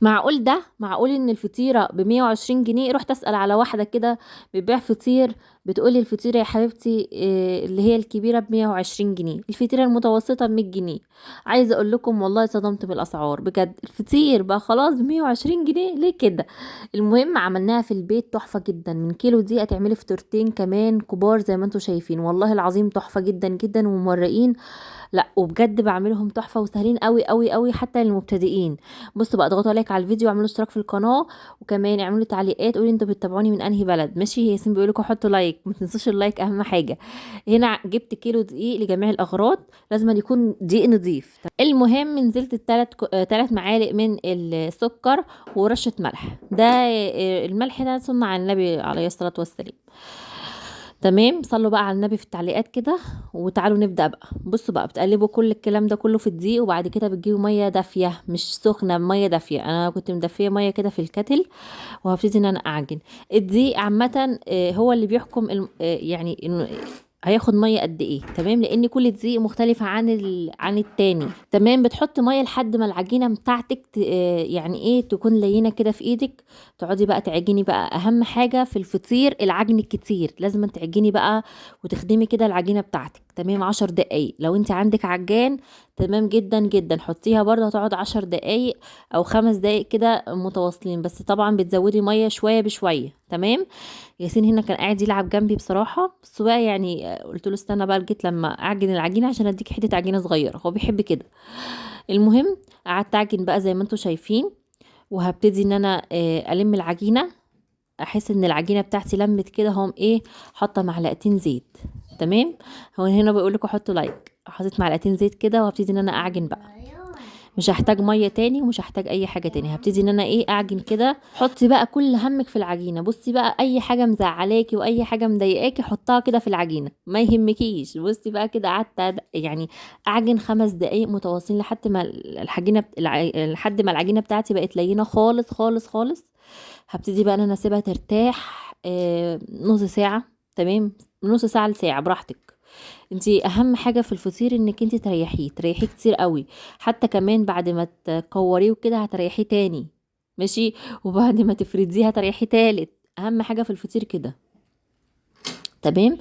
معقول ده؟ معقول ان الفطيرة ب120 جنيه؟ رحت اسأل على واحدة كده بتبيع فطير، بتقولي الفطيرة يا حبيبتي اللي هي الكبيرة ب120 جنيه، الفطيرة المتوسطة ب100 جنيه. عايزة اقول لكم والله صدمت بالاسعار بجد، الفطير بقى خلاص ب120 جنيه ليه كده؟ المهم عملناها في البيت تحفة جدا، من كيلو دي هتعملي فطيرتين كمان كبار زي ما انتوا شايفين، والله العظيم تحفة جدا جدا ومورقين. لا وبجد بعملهم تحفة وسهلين قوي قوي قوي حتى للمبتدئين. بصوا بقى، اضغطوا لايك على الفيديو واعملوا اشتراك في القناه، وكمان اعملوا تعليقات قولوا انتوا بتتابعوني من انهي بلد. ماشي، هي ياسين بيقول لكم حطوا لايك، ما تنسوش اللايك اهم حاجه. هنا جبت كيلو دقيق لجميع الاغراض، لازم يكون دقيق نضيف. المهم نزلت ثلاث معالق من السكر ورشه ملح. ده الملح ده سنة عن النبي عليه الصلاه والسلام. تمام، صلوا بقى على النبي في التعليقات كده. وتعالوا نبدأ بقى. بصوا بقى، بتقلبوا كل الكلام ده كله في الدقيق، وبعد كده بتجيبوا ميه دافيه مش سخنه، ميه دافيه. انا كنت مدفيه ميه كده في الكتل، وهبتدي ان انا اعجن. الدقيق عامه هو اللي بيحكم يعني انه هياخد ميه قد ايه. تمام، لان كل دقيق مختلفه عن التاني. تمام، بتحط ميه لحد ما العجينه بتاعتك يعني ايه تكون لينه كده في ايدك. تقعدي بقى تعجني بقى. اهم حاجه في الفطير العجن الكتير، لازم تعجني بقى وتخدمي كده العجينه بتاعتك. تمام، 10 دقايق لو انت عندك عجان. تمام جدا جدا، حطيها برضه هتقعد 10 دقايق او 5 دقايق كده متواصلين، بس طبعا بتزودي ميه شويه بشويه. تمام. ياسين هنا كان قاعد يلعب جنبي بصراحه، بس بقى يعني قلت له استنى بقى لغايه لما اعجن العجينه عشان اديك حته عجينه صغيره، هو بيحب كده. المهم قعدت اعجن بقى زي ما انتم شايفين، وهبتدي ان انا الم العجينه. احس ان العجينه بتاعتي لمت كده، هم ايه، حاطه معلقتين زيت. تمام. هو هنا بيقول لكم حطوا لايك، حطيت معلقتين زيت كده، وهبتدي ان انا اعجن بقى. مش هحتاج ميه تاني ومش هحتاج اي حاجه تاني، هبتدي ان انا ايه اعجن كده. حطي بقى كل همك في العجينه. بصي بقى، اي حاجه مزعلاكي واي حاجه مضايقاكي حطها كده في العجينه، ما يهمكيش. بصي بقى كده قعدت يعني اعجن 5 دقايق متواصلين لحد ما لحد ما العجينه بتاعتي بقت لينه خالص خالص خالص. هبتدي بقى ان انا اسيبها ترتاح نص ساعه. تمام، نص ساعه لساعه براحتك. انتي اهم حاجه في الفطير انك انتي تريحيه كتير قوي. حتى كمان بعد ما تكوريه وكده هتريحيه تاني. ماشي، وبعد ما تفرديه هتريحيه تالت. اهم حاجه في الفطير كده. تمام.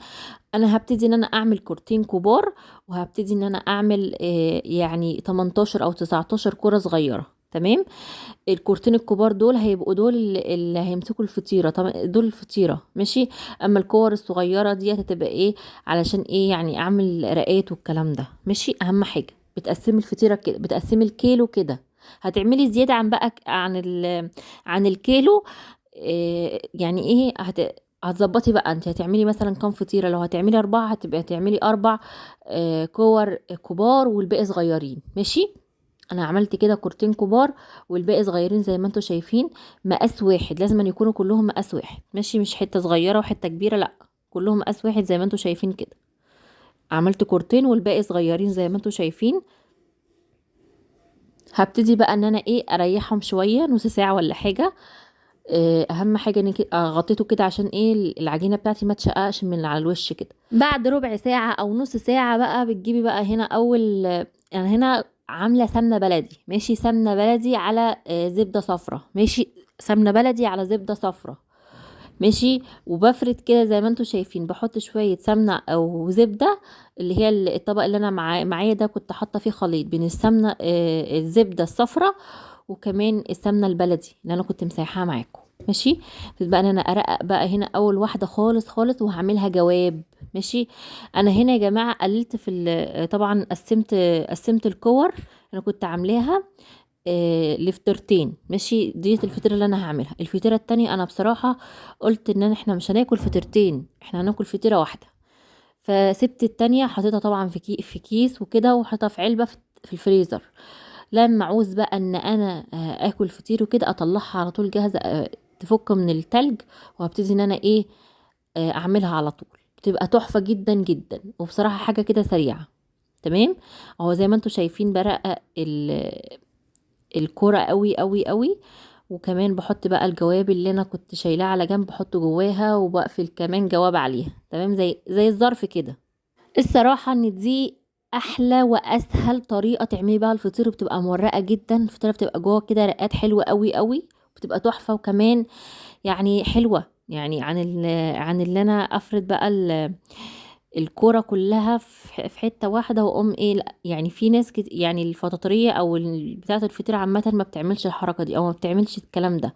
انا هبتدي ان انا اعمل كورتين كبار، وهبتدي ان انا اعمل يعني 18 او 19 كرة صغيره. تمام. الكورتين الكبار دول هيبقوا دول اللي هيمسكوا الفطيره، طبعا دول الفطيره. ماشي. اما الكور الصغيره دي هتبقى ايه، علشان ايه يعني اعمل رقات والكلام ده. ماشي، اهم حاجه بتقسمي الفطيره كده، بتقسمي الكيلو كده. هتعملي زياده عن بقى عن الكيلو. يعني ايه هتظبطي بقى. انت هتعملي مثلا كام فطيره؟ لو هتعملي 4 هتبقى هتعملي 4 كور كبار والباقي صغيرين. ماشي. انا عملت كده كورتين كبار والباقي صغيرين زي ما انتم شايفين. مقاس واحد، لازم أن يكونوا كلهم مقاس واحد. ماشي، مش حته صغيره وحته كبيره، لا، كلهم مقاس واحد زي ما انتم شايفين كده. عملت كورتين والباقي صغيرين زي ما انتم شايفين. هبتدي بقى ان انا ايه اريحهم شويه نص ساعه ولا حاجه. اهم حاجه انك غطيته كده عشان ايه العجينه بتاعتي ما تشققش من على الوش كده. بعد ربع ساعه او نص ساعه بقى بتجيبي بقى هنا انا هنا عامله سمنه بلدي. ماشي، سمنه بلدي على زبده صفرة. ماشي، سمنه بلدي على زبده صفرة. ماشي، وبفرد كده زي ما انتم شايفين، بحط شويه سمنه او زبده. اللي هي الطبق اللي انا معايا ده كنت حاطه فيه خليط بين السمنه الزبده الصفرة وكمان السمنه البلدي اللي انا كنت مسيحاها معاكم. ماشي. بقى انا ارقق بقى هنا اول واحده خالص خالص وهعملها جواب. ماشي. انا هنا يا جماعه قللت في طبعا قسمت الكور. انا كنت عاملاها لفطرتين. ماشي، ديت الفطيره اللي انا هعملها. الفطيره التانية انا بصراحه قلت ان احنا مش هناكل فطيرتين، احنا هناكل فطيره واحده. فسبت التانية حطيتها طبعا في كيس وكده، وحطيتها في علبه في الفريزر. لما عاوز بقى ان انا اكل فطير وكده اطلعها على طول جاهزه تفك من التلج. وهبتدي ان انا ايه اعملها على طول. بتبقى تحفه جدا جدا، وبصراحه حاجه كده سريعه. تمام. اهو زي ما انتم شايفين برقق الكرة قوي قوي قوي. وكمان بحط بقى الجواب اللي انا كنت شايلاه على جنب بحطه جواها، وبقفل كمان جواب عليها. تمام، زي الظرف كده. الصراحة ان دي احلى واسهل طريقه تعملي بيها الفطير، وبتبقى مورقه جدا. الفطيره بتبقى جوه كده رقات حلوه قوي قوي، بتبقى تحفه. وكمان يعني حلوه، يعني عن اللي انا افرد بقى الكوره كلها في حته واحده، واقوم ايه. لا يعني في ناس يعني الفطاطريه او بتاعه الفطير عامه ما بتعملش الحركه دي، او ما بتعملش الكلام ده.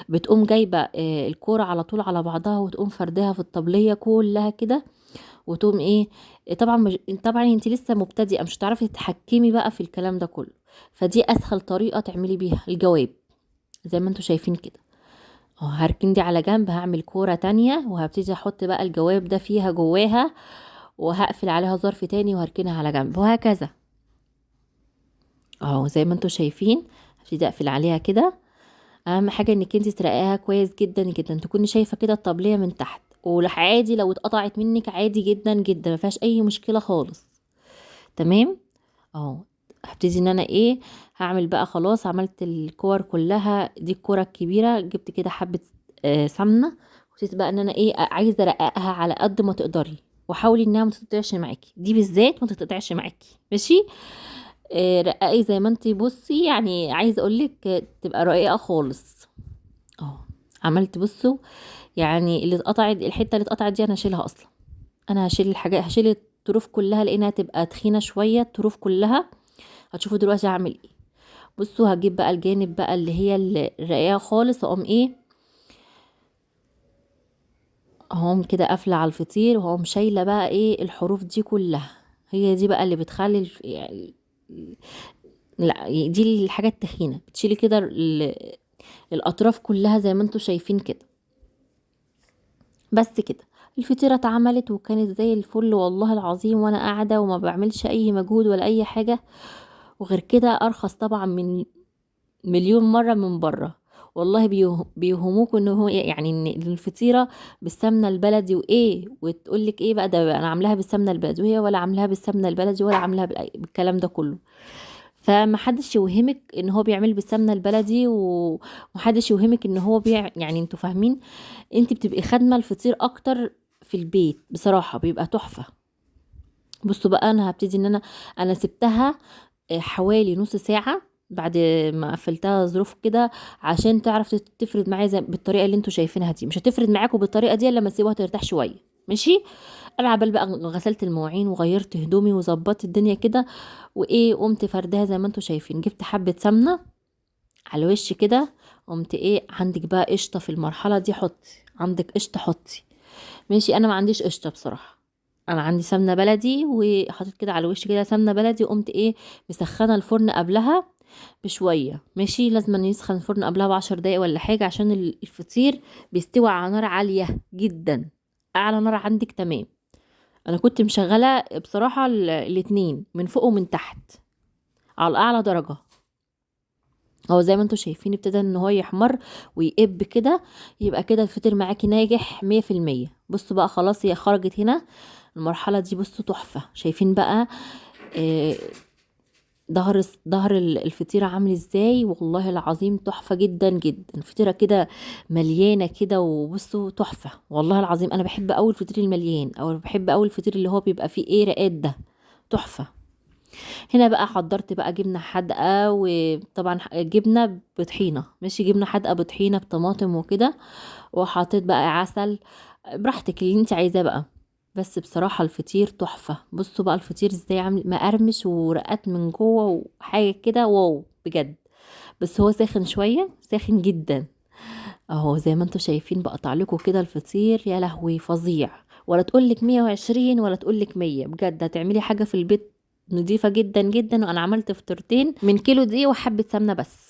بتقوم جايبه الكوره على طول على بعضها، وتقوم فردها في الطبليه كلها كده، وتقوم ايه. طبعا طبعا انت لسه مبتدئه، مش هتعرفي تتحكمي بقى في الكلام ده كله. فدي اسهل طريقه تعملي بيها الجواب، زي ما انتوا شايفين كده. هركن دي على جنب، هعمل كوره تانية وهبتدي احط بقى الجواب ده فيها جواها، وهقفل عليها ظرف تاني وهركنها على جنب، وهكذا. اهو زي ما انتوا شايفين، هبتدي اقفل عليها كده. اهم حاجه انك انت ترقيها كويس جدا جدا، تكوني شايفه كده الطبليه من تحت. عادي لو اتقطعت منك عادي جدا جدا، ما فيهاش اي مشكله خالص. تمام. اهو هبتدي ان انا ايه، هعمل بقى خلاص. عملت الكور كلها دي، الكوره الكبيره جبت كده حبه سمنه، وابتديت بقى ان انا ايه، عايزه ارققها على قد ما تقدري. وحاولي انها ما تتقطعش معاكي، دي بالذات ما تتقطعش معاكي، ماشي. رققي زي ما انتي بصي، يعني عايزه اقولك تبقى رقيقه خالص. اهو عملت، بصوا يعني اللي اتقطعت، الحته اللي اتقطعت دي انا هشيلها اصلا. انا هشيل الحاجات، هشيل الطروف كلها لانها تبقى تخينه شويه الطروف كلها. هتشوفوا دلوقتي هعمل ايه. بصوا هجيب بقى الجانب بقى اللي هي الرقيقه خالص، واقوم ايه، اهوم كده قافله على الفطير، وهقوم شايله بقى ايه الحروف دي كلها. هي دي بقى اللي بتخلي يعني لا، دي الحاجات التخينه بتشيلي كده الاطراف كلها زي ما انتوا شايفين كده. بس كده الفطيره اتعملت وكانت زي الفل والله العظيم، وانا قاعده وما بعملش اي مجهود ولا اي حاجه. وغير كده ارخص طبعا من مليون مره من بره. والله بيوهموك ان هو يعني ان الفطيره بالسمنه البلدي وايه، وتقولك ايه بقى ده انا عاملاها بالسمنه البلدي، وهي ولا عاملاها بالسمنه البلدي ولا عاملاها بالكلام ده كله. فمحدش يوهمك ان هو بيعمل بالسمنه البلدي، ومحدش يوهمك ان هو يعني انتوا فاهمين. انت بتبقي خادمه الفطير اكتر في البيت، بصراحه بيبقى تحفه. بصوا بقى انا هبتدي ان انا سبتها حوالي نص ساعه بعد ما قفلتها ظروف كده، عشان تعرف تفرد معايا زي بالطريقه اللي انتوا شايفينها دي. مش هتفرد معاكم بالطريقه دي الا لما تسيبوها ترتاح شويه، ماشي. انا عبال بقى غسلت المواعين وغيرت هدومي وظبطت الدنيا كده، وايه قمت فردها زي ما انتوا شايفين. جبت حبه سمنه على الوش كده، قمت ايه، عندك بقى قشطه في المرحله دي حطي، عندك قشطه حطي، ماشي. انا ما عنديش قشطه بصراحه، انا عندي سمنه بلدي، وحطيت كده على الوش كده سمنه بلدي. وقمت ايه، مسخنه الفرن قبلها بشويه، ماشي. لازم يسخن الفرن قبلها ب10 دقايق ولا حاجه، عشان الفطير بيستوي على نار عاليه جدا، اعلى نار عندك. تمام. انا كنت مشغله بصراحه الاتنين من فوق ومن تحت على اعلى درجه. هو زي ما انتوا شايفين ابتدى ان هو يحمر ويقب كده، يبقى كده الفطير معاكي ناجح 100%. بصوا بقى خلاص هي خرجت هنا المرحله دي. بصوا تحفه، شايفين بقى آه، ظهر الفطيره عامل ازاي؟ والله العظيم تحفه جدا جدا. الفطيره كده مليانه كده، وبصوا تحفه والله العظيم. انا بحب قوي الفطير المليان، او بحب قوي الفطير اللي هو بيبقى فيه ايه رقات ده، تحفه. هنا بقى حضرت بقى جبنه حادقه، وطبعا جبنه بطحينه، ماشي، جبنه حادقه بطحينه بطماطم وكده. وحطيت بقى عسل، براحتك اللي انت عايزاه بقى. بس بصراحة الفطير تحفة. بصوا بقى الفطير ازاي عامل مقرمش ورقات من جوه وحاجة كده واو بجد. بس هو ساخن شوية، ساخن جدا. اهو زي ما انتوا شايفين بقطع لكم كده الفطير، يا لهوي فظيع. ولا تقولك 120 ولا تقولك 100، بجد هتعملي حاجة في البيت نضيفة جدا جدا. وانا عملت فطيرتين من كيلو دقيق وحبة سمنة بس.